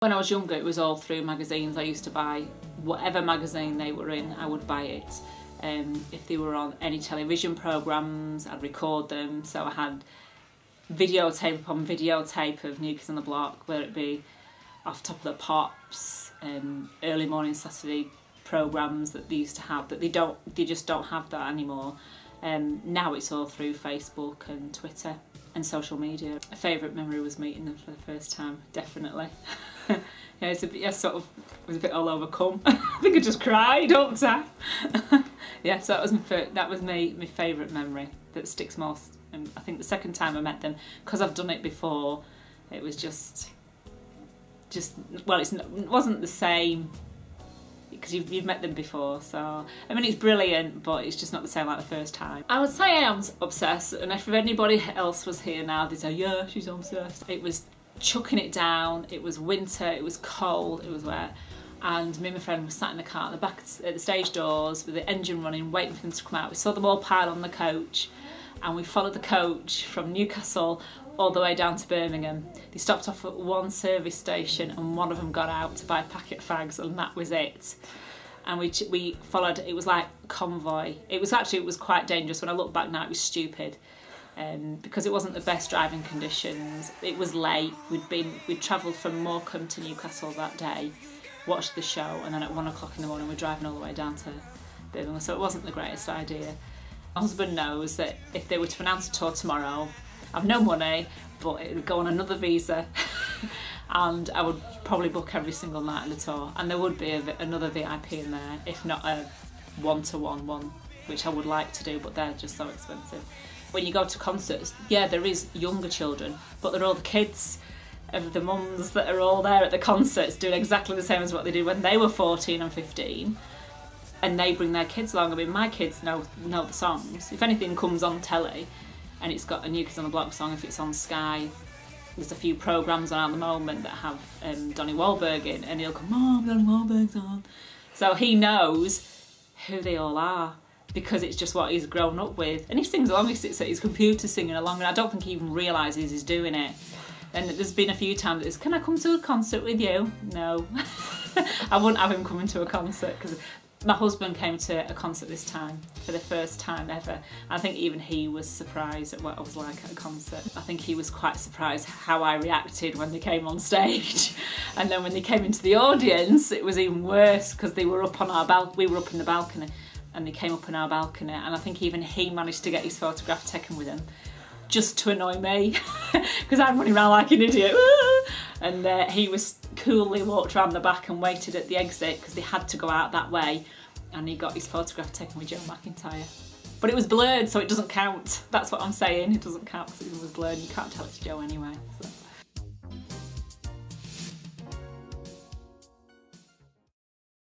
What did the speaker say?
When I was younger, it was all through magazines. I used to buy whatever magazine they were in, I would buy it. If they were on any television programmes, I'd record them. So I had videotape upon videotape of New Kids on the Block, whether it be Off Top of the Pops, early morning Saturday programmes that they used to have, that they just don't have that anymore. Now it's all through Facebook and Twitter and social media. A favourite memory was meeting them for the first time, definitely. Yeah, I sort of was a bit all overcome. I think I just cried all the time. Yeah, so that was my favourite memory that sticks most. And I think the second time I met them, because I've done it before, it was just well, it wasn't the same, because you've met them before, so I mean it's brilliant, but it's just not the same like the first time. I would say I am obsessed, and if anybody else was here now, they'd say, yeah, she's obsessed. It was chucking it down, it was winter, it was cold, it was wet, and me and my friend were sat in the car at the back at the stage doors with the engine running, waiting for them to come out. We saw them all pile on the coach, and we followed the coach from Newcastle all the way down to Birmingham. They stopped off at one service station and one of them got out to buy a packet of fags, and that was it. And we followed, it was like convoy. It was quite dangerous. When I look back now, it was stupid. Because it wasn't the best driving conditions. It was late. We'd travelled from Morecambe to Newcastle that day, watched the show, and then at 1 o'clock in the morning we're driving all the way down to Birmingham, so it wasn't the greatest idea. My husband knows that if they were to announce a tour tomorrow, I've no money, but it would go on another visa and I would probably book every single night of the tour, and there would be another VIP in there, if not a one-to-one one, which I would like to do, but they're just so expensive. When you go to concerts, yeah, there is younger children, but they're all the kids of the mums that are all there at the concerts doing exactly the same as what they did when they were 14 and 15, and they bring their kids along. I mean, my kids know the songs. If anything comes on telly and it's got a New Kids on the Block song, if it's on Sky, there's a few programmes on at the moment that have Donnie Wahlberg in, and he'll come, Mom, Donnie Wahlberg's on. So he knows who they all are, because it's just what he's grown up with. And he sings along, he sits at his computer singing along, and I don't think he even realises he's doing it. And there's been a few times that it's, can I come to a concert with you? No. I wouldn't have him coming to a concert, because my husband came to a concert this time for the first time ever. I think even he was surprised at what I was like at a concert. I think he was quite surprised how I reacted when they came on stage. And then when they came into the audience, it was even worse, because they were up on we were up in the balcony, and they came up on our balcony, and I think even he managed to get his photograph taken with him, just to annoy me, because I'm running around like an idiot. And he was coolly walked around the back and waited at the exit, because they had to go out that way, and he got his photograph taken with Joe McIntyre. But it was blurred, so it doesn't count. That's what I'm saying, it doesn't count because it was blurred. You can't tell it's Joe anyway. So.